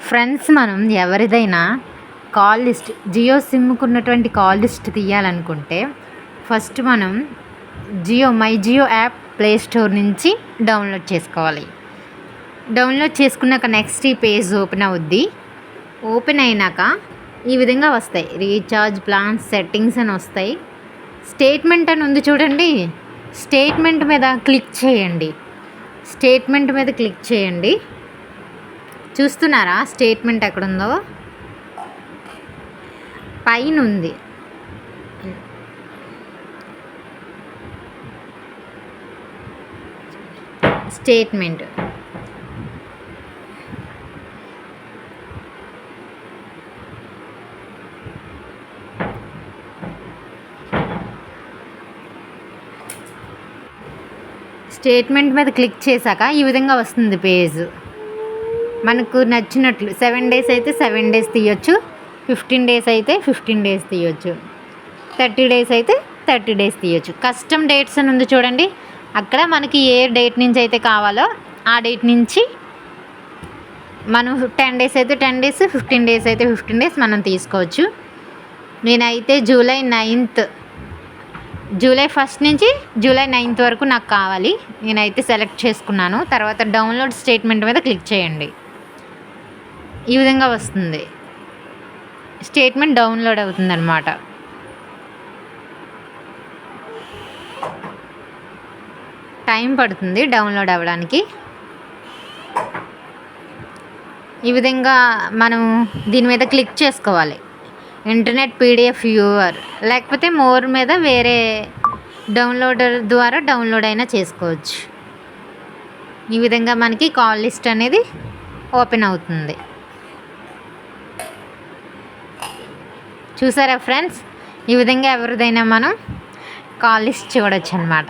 Friends, మనం ఎవరిదైనా call list Jio సిమ్‌కు ఉన్నటువంటి కాల్ లిస్ట్ తీయాలనుకుంటే ఫస్ట్ మనం my Jio app play store నుంచి డౌన్లోడ్ చేసుకోవాలి. డౌన్లోడ్ చేసుకున్నాక నెక్స్ట్ ఈ పేజ్ ఓపెన్ అవుద్ది. ఓపెన్ అయినాక ఈ విధంగా వస్తాయి. రీఛార్జ్ ప్లాన్స్ సెట్టింగ్స్ అని వస్తాయి. స్టేట్మెంట్ అని ఉంది చూడండి. స్టేట్మెంట్ మీద క్లిక్ చేయండి. స్టేట్మెంట్ మీద క్లిక్ చేయండి. చూస్తున్నారా స్టేట్మెంట్ ఎక్కడుందో? పైన ఉంది. స్టేట్మెంట్ స్టేట్మెంట్ మీద క్లిక్ చేశాక ఈ విధంగా వస్తుంది పేజ్. మనకు నచ్చినట్లు 7 డేస్ అయితే 7 డేస్ తీయొచ్చు, 15 డేస్ అయితే 15 డేస్ తీయొచ్చు, 30 డేస్ అయితే 30 డేస్ తీయొచ్చు. కస్టమ్ డేట్స్ అని ఉంది చూడండి. అక్కడ మనకి ఏ డేట్ నుంచి అయితే కావాలో ఆ డేట్ నుంచి మనం 10 డేస్ అయితే 10 డేస్, 15 డేస్ అయితే 15 డేస్ మనం తీసుకోవచ్చు. నేనైతే జూలై 1 నుంచి జూలై 9 వరకు నాకు కావాలి. నేనైతే సెలెక్ట్ చేసుకున్నాను. తర్వాత డౌన్లోడ్ స్టేట్మెంట్ మీద క్లిక్ చేయండి. ఈ విధంగా వస్తుంది. స్టేట్మెంట్ డౌన్లోడ్ అవుతుంది అన్నమాట. టైం పడుతుంది డౌన్లోడ్ అవ్వడానికి. ఈ విధంగా మనం దీని మీద క్లిక్ చేసుకోవాలి. ఇంటర్నెట్ పీడిఎఫ్ వ్యూవర్ లేకపోతే మోర్ మీద వేరే డౌన్లోడర్ ద్వారా డౌన్లోడ్ అయినా చేసుకోవచ్చు. ఈ విధంగా మనకి కాల్ లిస్ట్ అనేది ఓపెన్ అవుతుంది. చూసారా ఫ్రెండ్స్? ఈ విధంగా ఎవరిదైనా మనం కాల్ లిస్ట్ చూడొచ్చు అన్నమాట.